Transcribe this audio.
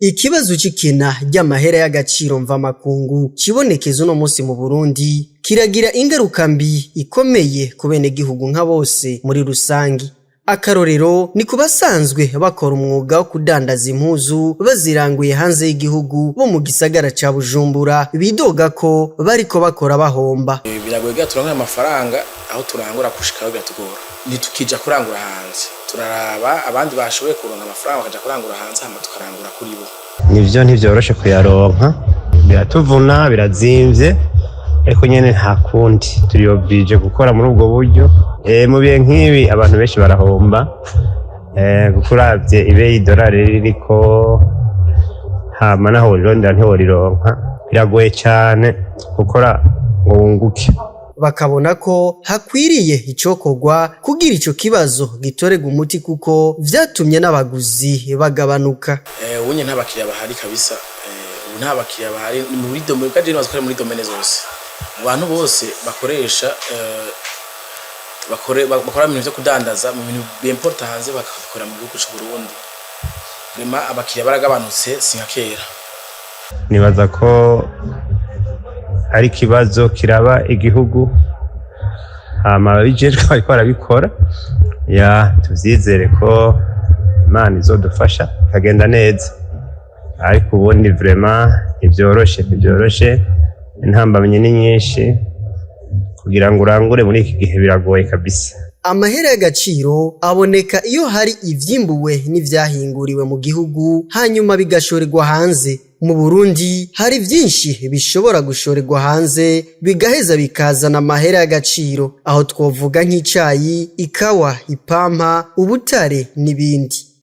Ikibazo c'ikena ry'amahera y'agaciro mvamakungu kibonekeza uno munsi mu Burundi kiragira ingaruka mbi ikomeye ku benegihugu nka bose muri rusangi. Akarorero ni ku basanzwe bakora umwuga wo kudandaza impuzu baziranguye hanze y'igihugu bo mu gisagara ca Bujumbura bidoga ko bariko bakora bahomba. Biragoye turonka amafaranga aho turangura kushika bigatugora. Nitukija kurangura hanze turaraba abandi bashoboye kuronka amafaranga bakaja kurangura hanze hama tukarangura kuri bo. Nivyo ntivyoroshe kuyaronka, biratuvuna, birazimvye, ariko nyene nta kundi turi oblige gukora muri ubwo buryo. Mu bihe nk'ibi abantu benshi barahomba, gukuravye ibe y'idolari ririko hama naho urondera ntiworironka, biragoye cane gukora ngo wunguke. Bakabona ko hakwiriye icokorwa kugira ico kibazo gitorega umuti kuko vyatumye n'abaguzi bagabanuka. Ubunye nta bakiriya bahari kabisa, nta bakiriya bahari muri domaine kandi bazikora muri domaine zose. Mu bantu bose bakoresha bakora ibintu vyo kudandaza mu bintu bimporta hanze bakakora mu gihugu c'u Burundi. Rema abakiriya baragabanutse sinka kera. Nibaza ko hari kibazo kiraba igihugu hama bijejwe bariko barabikora, tuvyizere ko Imana izodufasha kagenda neza, ariko ubundi vraiment ivyoroshe intambamye ni nyinshi kugira ngo urangure muri iki gihe biragoye kabisa. Amahera y'agaciro aboneka iyo hari ivyimbuwe n'ivyahinguriwe mu gihugu hanyuma bigashorerwa hanze. Mu Burundi hari vyinshi bishobora gushorerwa hanze bigaheza bikazana amahera y'agaciro, aho twovuga nk'icayi, ikawa, ipampa, ubutare n'ibindi.